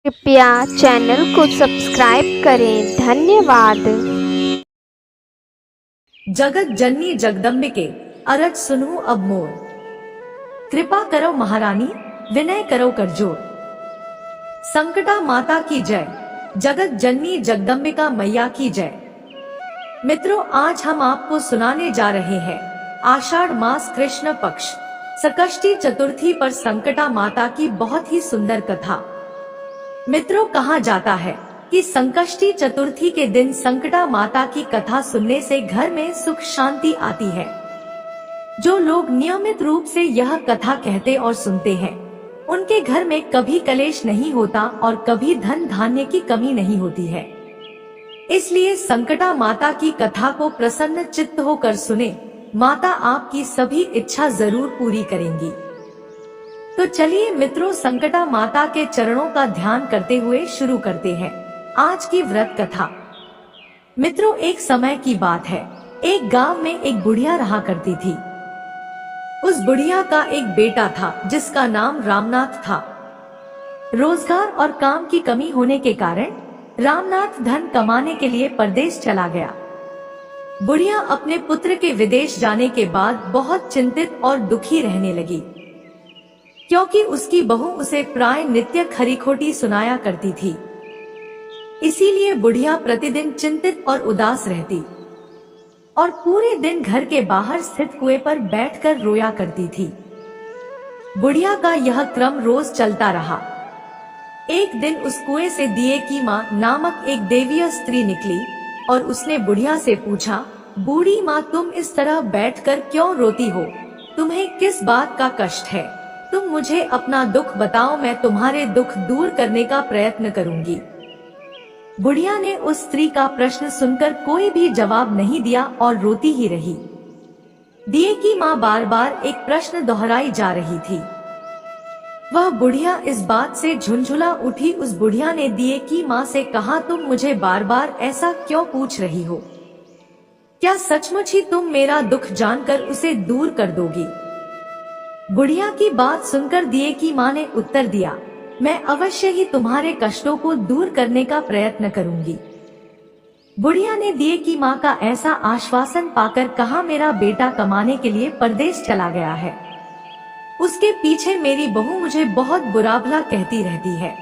कृपया चैनल को सब्सक्राइब करें। धन्यवाद। जगत जननी जगदम्बिके अरज सुनू अब मोर। कृपा करो महारानी, विनय करो कर जोर। संकटा माता की जय, जगत जननी जगदम्बिका मैया की जय। मित्रों, आज हम आपको सुनाने जा रहे हैं आषाढ़ मास कृष्ण पक्ष संकष्टी चतुर्थी पर संकटा माता की बहुत ही सुंदर कथा। मित्रों, कहा जाता है कि संकष्टी चतुर्थी के दिन संकटा माता की कथा सुनने से घर में सुख शांति आती है। जो लोग नियमित रूप से यह कथा कहते और सुनते हैं, उनके घर में कभी कलेश नहीं होता और कभी धन धान्य की कमी नहीं होती है। इसलिए संकटा माता की कथा को प्रसन्न चित्त होकर सुने, माता आपकी सभी इच्छा जरूर पूरी करेंगी। तो चलिए मित्रों, संकटा माता के चरणों का ध्यान करते हुए शुरू करते हैं आज की व्रत कथा। मित्रों, एक समय की बात है, एक गांव में एक बुढ़िया रहा करती थी। उस बुढ़िया का एक बेटा था जिसका नाम रामनाथ था। रोजगार और काम की कमी होने के कारण रामनाथ धन कमाने के लिए परदेश चला गया। बुढ़िया अपने पुत्र के विदेश जाने के बाद बहुत चिंतित और दुखी रहने लगी, क्योंकि उसकी बहू उसे प्राय नित्य खरी-खोटी सुनाया करती थी। इसीलिए बुढ़िया प्रतिदिन चिंतित और उदास रहती और पूरे दिन घर के बाहर स्थित कुएं पर बैठकर रोया करती थी। बुढ़िया का यह क्रम रोज चलता रहा। एक दिन उस कुएं से दिए की माँ नामक एक देवीय स्त्री निकली और उसने बुढ़िया से पूछा, बूढ़ी माँ, तुम इस तरह बैठकर क्यों रोती हो? तुम्हें किस बात का कष्ट है? तुम मुझे अपना दुख बताओ, मैं तुम्हारे दुख दूर करने का प्रयत्न करूंगी। बुढ़िया ने उस स्त्री का प्रश्न सुनकर कोई भी जवाब नहीं दिया और रोती ही रही। दिए की माँ बार बार एक प्रश्न दोहराई जा रही थी। वह बुढ़िया इस बात से झुंझुला उठी। उस बुढ़िया ने दिए की माँ से कहा, तुम मुझे बार बार ऐसा क्यों पूछ रही हो? क्या सचमुच ही तुम मेरा दुख जानकर उसे दूर कर दोगी? बुढ़िया की बात सुनकर दिए की माँ ने उत्तर दिया, मैं अवश्य ही तुम्हारे कष्टों को दूर करने का प्रयत्न करूंगी। बुढ़िया ने दिए की माँ का ऐसा आश्वासन पाकर कहा, मेरा बेटा कमाने के लिए परदेश चला गया है। उसके पीछे मेरी बहू मुझे बहुत बुरा भला कहती रहती है।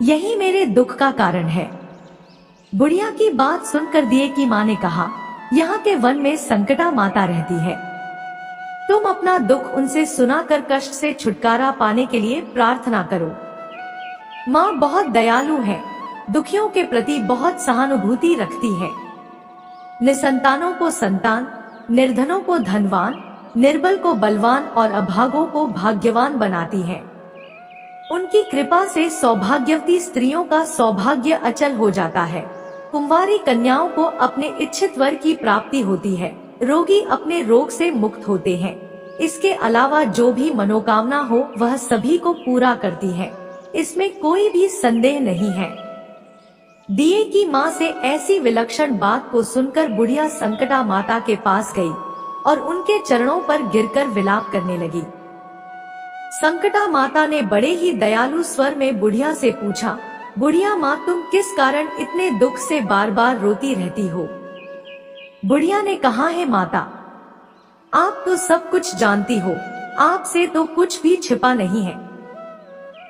यही मेरे दुख का कारण है। बुढ़िया की बात सुनकर दिए की माँ ने कहा, यहाँ के वन में संकटा माता रहती है। तुम अपना दुख उनसे सुनाकर कष्ट से छुटकारा पाने के लिए प्रार्थना करो। माँ बहुत दयालु है, दुखियों के प्रति बहुत सहानुभूति रखती है। निसंतानों को संतान, निर्धनों को धनवान, निर्बल को बलवान और अभागों को भाग्यवान बनाती है। उनकी कृपा से सौभाग्यवती स्त्रियों का सौभाग्य अचल हो जाता है। कुंवारी कन्याओं को अपने इच्छित वर की प्राप्ति होती है। रोगी अपने रोग से मुक्त होते हैं। इसके अलावा जो भी मनोकामना हो वह सभी को पूरा करती है, इसमें कोई भी संदेह नहीं है। दिए की माँ से ऐसी विलक्षण बात को सुनकर बुढ़िया संकटा माता के पास गई और उनके चरणों पर गिरकर विलाप करने लगी। संकटा माता ने बड़े ही दयालु स्वर में बुढ़िया से पूछा, बुढ़िया माँ, तुम किस कारण इतने दुख से बार बार रोती रहती हो? बुढ़िया ने कहा, है माता, आप तो सब कुछ जानती हो, आपसे तो कुछ भी छिपा नहीं है।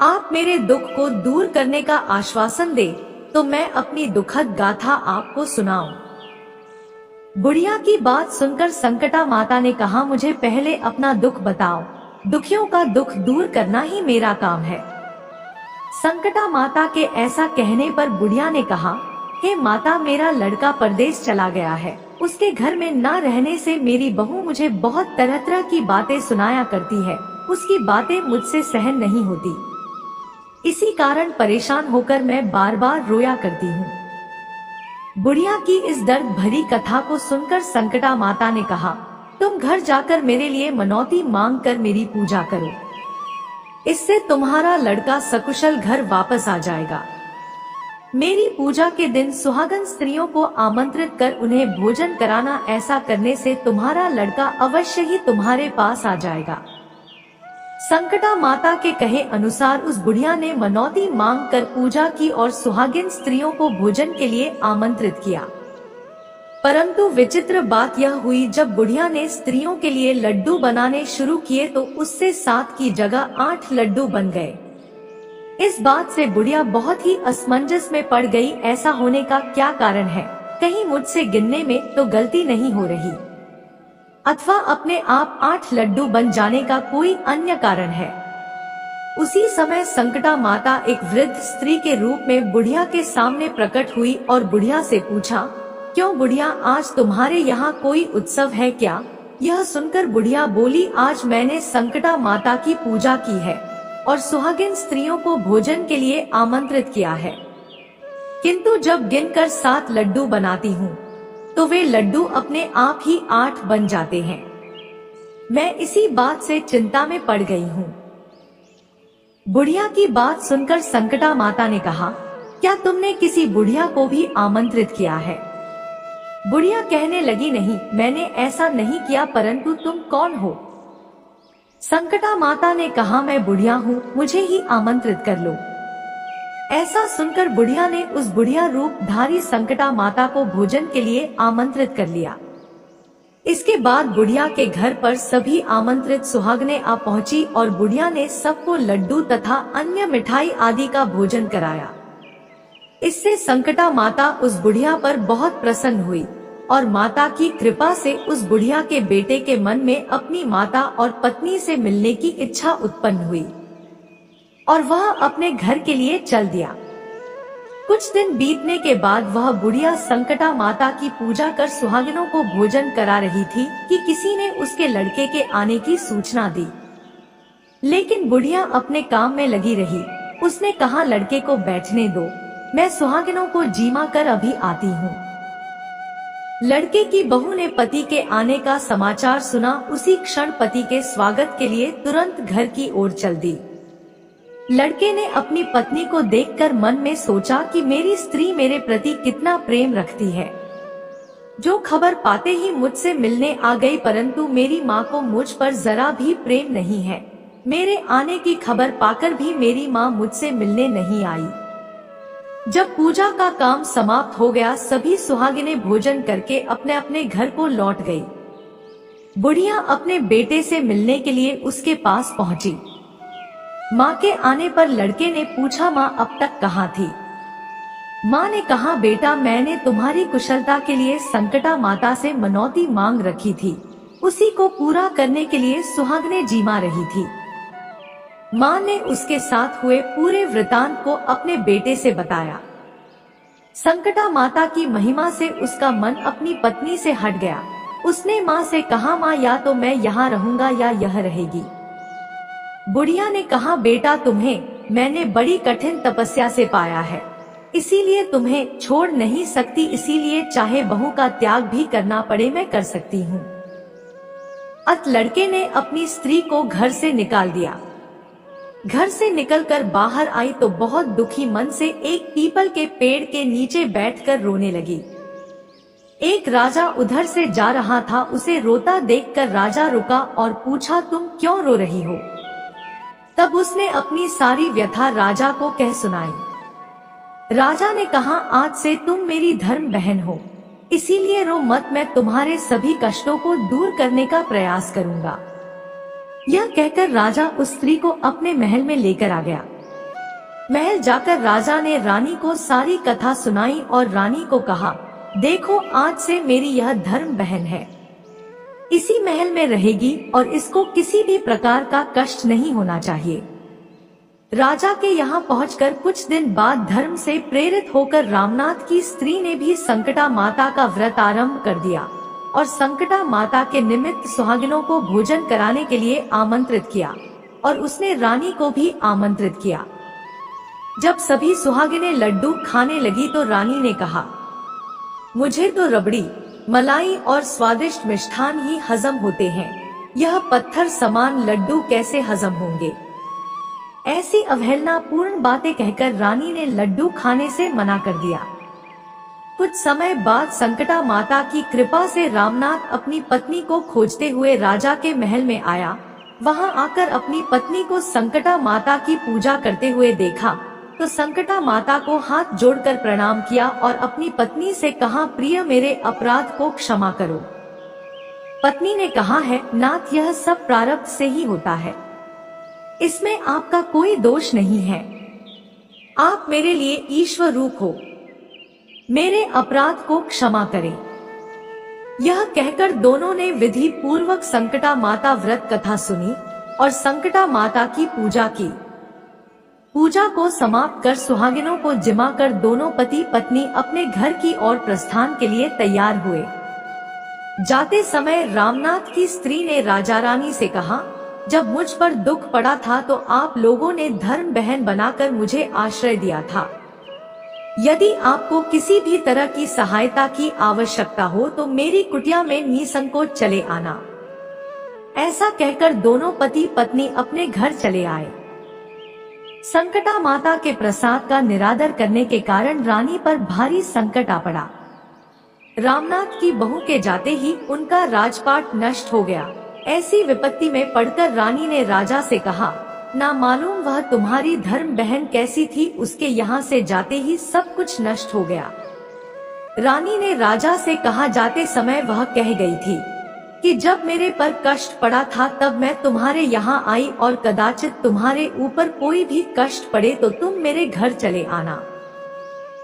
आप मेरे दुख को दूर करने का आश्वासन दे तो मैं अपनी दुखद गाथा आपको सुनाऊं। बुढ़िया की बात सुनकर संकटा माता ने कहा, मुझे पहले अपना दुख बताओ, दुखियों का दुख दूर करना ही मेरा काम है। संकटा माता के ऐसा कहने पर बुढ़िया ने कहा, हे माता, मेरा लड़का परदेश चला गया है। उसके घर में न रहने से मेरी बहू मुझे बहुत तरह तरह की बातें सुनाया करती है। उसकी बातें मुझसे सहन नहीं होती। इसी कारण परेशान होकर मैं बार बार रोया करती हूँ। बुढ़िया की इस दर्द भरी कथा को सुनकर संकटा माता ने कहा, तुम घर जाकर मेरे लिए मनौती मांग कर मेरी पूजा करो। इससे तुम्हारा लड़का सकुशल घर वापस आ जाएगा। मेरी पूजा के दिन सुहागन स्त्रियों को आमंत्रित कर उन्हें भोजन कराना। ऐसा करने से तुम्हारा लड़का अवश्य ही तुम्हारे पास आ जाएगा। संकटा माता के कहे अनुसार उस बुढ़िया ने मनौती मांग कर पूजा की और सुहागिन स्त्रियों को भोजन के लिए आमंत्रित किया। परंतु विचित्र बात यह हुई, जब बुढ़िया ने स्त्रियों के लिए लड्डू बनाने शुरू किए तो उससे 7 की जगह 8 लड्डू बन गए। इस बात से बुढ़िया बहुत ही असमंजस में पड़ गई। ऐसा होने का क्या कारण है? कहीं मुझसे गिनने में तो गलती नहीं हो रही, अथवा अपने आप 8 लड्डू बन जाने का कोई अन्य कारण है। उसी समय संकटा माता एक वृद्ध स्त्री के रूप में बुढ़िया के सामने प्रकट हुई और बुढ़िया से पूछा, क्यों बुढ़िया, आज तुम्हारे यहाँ कोई उत्सव है क्या? यह सुनकर बुढ़िया बोली, आज मैंने संकटा माता की पूजा की है और सुहागिन स्त्रियों को भोजन के लिए आमंत्रित किया है, किंतु जब गिनकर 7 लड्डू बनाती हूँ तो वे लड्डू अपने आप ही 8 बन जाते हैं। मैं इसी बात से चिंता में पड़ गई हूँ। बुढ़िया की बात सुनकर संकटा माता ने कहा, क्या तुमने किसी बुढ़िया को भी आमंत्रित किया है? बुढ़िया कहने लगी, नहीं, मैंने ऐसा नहीं किया, परंतु तुम कौन हो? संकटा माता ने कहा, मैं बुढ़िया हूँ, मुझे ही आमंत्रित कर लो। ऐसा सुनकर बुढ़िया ने उस बुढ़िया रूपधारी संकटा माता को भोजन के लिए आमंत्रित कर लिया। इसके बाद बुढ़िया के घर पर सभी आमंत्रित सुहागनें आ पहुंची और बुढ़िया ने सबको लड्डू तथा अन्य मिठाई आदि का भोजन कराया। इससे संकटा माता उस बुढ़िया पर बहुत प्रसन्न हुई और माता की कृपा से उस बुढ़िया के बेटे के मन में अपनी माता और पत्नी से मिलने की इच्छा उत्पन्न हुई और वह अपने घर के लिए चल दिया। कुछ दिन बीतने के बाद वह बुढ़िया संकटा माता की पूजा कर सुहागिनों को भोजन करा रही थी कि किसी ने उसके लड़के के आने की सूचना दी, लेकिन बुढ़िया अपने काम में लगी रही। उसने कहा, लड़के को बैठने दो, मैं सुहागिनों को जीमा कर अभी आती हूँ। लड़के की बहू ने पति के आने का समाचार सुना। उसी क्षण पति के स्वागत के लिए तुरंत घर की ओर चल दी। लड़के ने अपनी पत्नी को देखकर मन में सोचा कि मेरी स्त्री मेरे प्रति कितना प्रेम रखती है, जो खबर पाते ही मुझसे मिलने आ गई, परंतु मेरी माँ को मुझ पर जरा भी प्रेम नहीं है। मेरे आने की खबर पाकर भी मेरी माँ मुझसे मिलने नहीं आई। जब पूजा का काम समाप्त हो गया, सभी सुहागिनें भोजन करके अपने अपने घर को लौट गई। बुढ़िया अपने बेटे से मिलने के लिए उसके पास पहुंची। माँ के आने पर लड़के ने पूछा, माँ अब तक कहाँ थी? माँ ने कहा, बेटा, मैंने तुम्हारी कुशलता के लिए संकटा माता से मनौती मांग रखी थी, उसी को पूरा करने के लिए सुहागनें जीमा रही थी। माँ ने उसके साथ हुए पूरे वृतांत को अपने बेटे से बताया। संकटा माता की महिमा से उसका मन अपनी पत्नी से हट गया। उसने माँ से कहा, माँ, या तो मैं यहाँ रहूंगा या यह रहेगी। बुढ़िया ने कहा, बेटा, तुम्हें मैंने बड़ी कठिन तपस्या से पाया है, इसीलिए तुम्हें छोड़ नहीं सकती, इसीलिए चाहे बहू का त्याग भी करना पड़े मैं कर सकती हूँ। अत लड़के ने अपनी स्त्री को घर से निकाल दिया। घर से निकलकर बाहर आई तो बहुत दुखी मन से एक पीपल के पेड़ के नीचे बैठकर रोने लगी। एक राजा उधर से जा रहा था, उसे रोता देखकर राजा रुका और पूछा, तुम क्यों रो रही हो? तब उसने अपनी सारी व्यथा राजा को कह सुनाई। राजा ने कहा, आज से तुम मेरी धर्म बहन हो, इसीलिए रो मत, मैं तुम्हारे सभी कष्टों को दूर करने का प्रयास करूंगा। यह कहकर राजा उस स्त्री को अपने महल में लेकर आ गया। महल जाकर राजा ने रानी को सारी कथा सुनाई और रानी को कहा, देखो, आज से मेरी यह धर्म बहन है, इसी महल में रहेगी और इसको किसी भी प्रकार का कष्ट नहीं होना चाहिए। राजा के यहाँ पहुंचकर कुछ दिन बाद धर्म से प्रेरित होकर रामनाथ की स्त्री ने भी संकटा माता का व्रत आरंभ कर दिया और संकटा माता के निमित्त सुहागिनों को भोजन कराने के लिए आमंत्रित किया और उसने रानी को भी आमंत्रित किया। जब सभी सुहागिनें लड्डू खाने लगी तो रानी ने कहा, मुझे तो रबड़ी, मलाई और स्वादिष्ट मिष्ठान ही हजम होते हैं, यह पत्थर समान लड्डू कैसे हजम होंगे? ऐसी अवहेलनापूर्ण बातें कहकर रानी ने लड्डू खाने से मना कर दिया। कुछ समय बाद संकटा माता की कृपा से रामनाथ अपनी पत्नी को खोजते हुए राजा के महल में आया वहां आकर अपनी पत्नी को संकटा माता की पूजा करते हुए देखा तो संकटा माता को हाथ जोड़कर प्रणाम किया और अपनी पत्नी से कहा, प्रिय मेरे अपराध को क्षमा करो। पत्नी ने कहा है, नाथ यह सब प्रारब्ध से ही होता है, इसमें आपका कोई दोष नहीं है। आप मेरे लिए ईश्वर रूप हो, मेरे अपराध को क्षमा करें। यह कहकर दोनों ने विधि पूर्वक संकटा माता व्रत कथा सुनी और संकटा माता की पूजा की। पूजा को समाप्त कर सुहागिनों को जिमा कर दोनों पति पत्नी अपने घर की ओर प्रस्थान के लिए तैयार हुए। जाते समय रामनाथ की स्त्री ने राजा रानी से कहा, जब मुझ पर दुख पड़ा था तो आप लोगों ने धर्म बहन बनाकर मुझे आश्रय दिया था। यदि आपको किसी भी तरह की सहायता की आवश्यकता हो तो मेरी कुटिया में निसंकोच चले आना। ऐसा कहकर दोनों पति पत्नी अपने घर चले आए। संकटा माता के प्रसाद का निरादर करने के कारण रानी पर भारी संकट आ पड़ा। रामनाथ की बहू के जाते ही उनका राजपाट नष्ट हो गया। ऐसी विपत्ति में पड़कर रानी ने राजा से कहा, ना मालूम वह तुम्हारी धर्म बहन कैसी थी, उसके यहाँ से जाते ही सब कुछ नष्ट हो गया। रानी ने राजा से कहा, जाते समय वह कह गई थी कि जब मेरे पर कष्ट पड़ा था तब मैं तुम्हारे यहाँ आई और कदाचित तुम्हारे ऊपर कोई भी कष्ट पड़े तो तुम मेरे घर चले आना।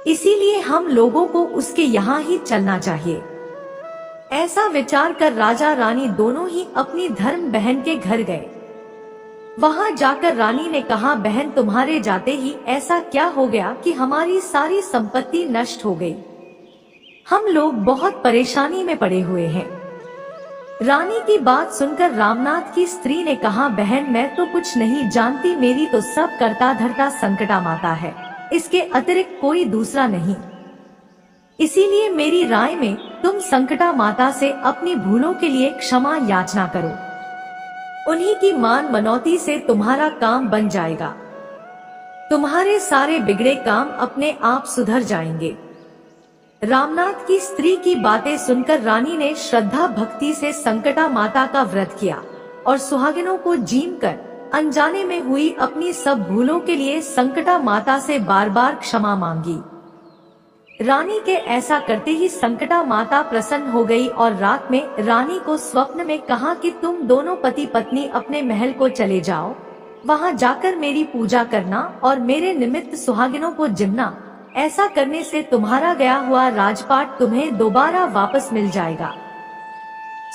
इसीलिए हम लोगों को उसके यहाँ ही चलना चाहिए। ऐसा विचार कर राजा रानी दोनों ही अपनी धर्म बहन के घर गए। वहां जाकर रानी ने कहा, बहन तुम्हारे जाते ही ऐसा क्या हो गया कि हमारी सारी संपत्ति नष्ट हो गई। हम लोग बहुत परेशानी में पड़े हुए हैं। रानी की बात सुनकर रामनाथ की स्त्री ने कहा, बहन मैं तो कुछ नहीं जानती, मेरी तो सब करता धरता संकटा माता है, इसके अतिरिक्त कोई दूसरा नहीं। इसीलिए मेरी राय में तुम संकटा माता से अपनी भूलों के लिए क्षमा याचना करो। उन्हीं की मान मनौती से तुम्हारा काम बन जाएगा। तुम्हारे सारे बिगड़े काम अपने आप सुधर जाएंगे। रामनाथ की स्त्री की बातें सुनकर रानी ने श्रद्धा भक्ति से संकटा माता का व्रत किया और सुहागिनों को जीम कर अनजाने में हुई अपनी सब भूलों के लिए संकटा माता से बार बार क्षमा मांगी। रानी के ऐसा करते ही संकटा माता प्रसन्न हो गई और रात में रानी को स्वप्न में कहा कि तुम दोनों पति पत्नी अपने महल को चले जाओ, वहां जाकर मेरी पूजा करना और मेरे निमित्त सुहागिनों को जिमना। ऐसा करने से तुम्हारा गया हुआ राजपाट तुम्हें दोबारा वापस मिल जाएगा।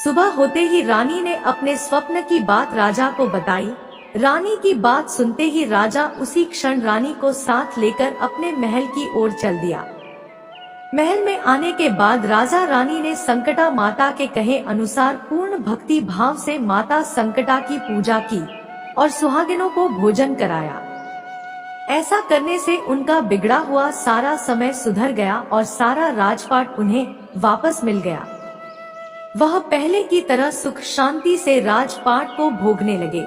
सुबह होते ही रानी ने अपने स्वप्न की बात राजा को बताई। रानी की बात सुनते ही राजा उसी क्षण रानी को साथ लेकर अपने महल की ओर चल दिया। महल में आने के बाद राजा रानी ने संकटा माता के कहे अनुसार पूर्ण भक्ति भाव से माता संकटा की पूजा की और सुहागिनों को भोजन कराया। ऐसा करने से उनका बिगड़ा हुआ सारा समय सुधर गया और सारा राजपाट उन्हें वापस मिल गया। वह पहले की तरह सुख शांति से राजपाट को भोगने लगे।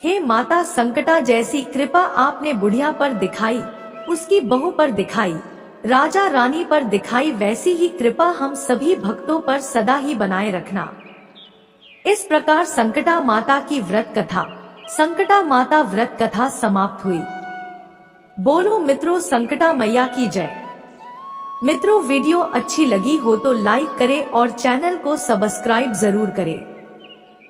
हे माता संकटा, जैसी कृपा आपने बुढ़िया पर दिखाई, उसकी बहू पर दिखाई, राजा रानी पर दिखाई, वैसी ही कृपा हम सभी भक्तों पर सदा ही बनाए रखना। इस प्रकार संकटा माता की व्रत कथा, संकटा माता व्रत कथा समाप्त हुई। बोलो मित्रों, संकटा मैया की जय। मित्रों, वीडियो अच्छी लगी हो तो लाइक करें और चैनल को सब्सक्राइब जरूर करें।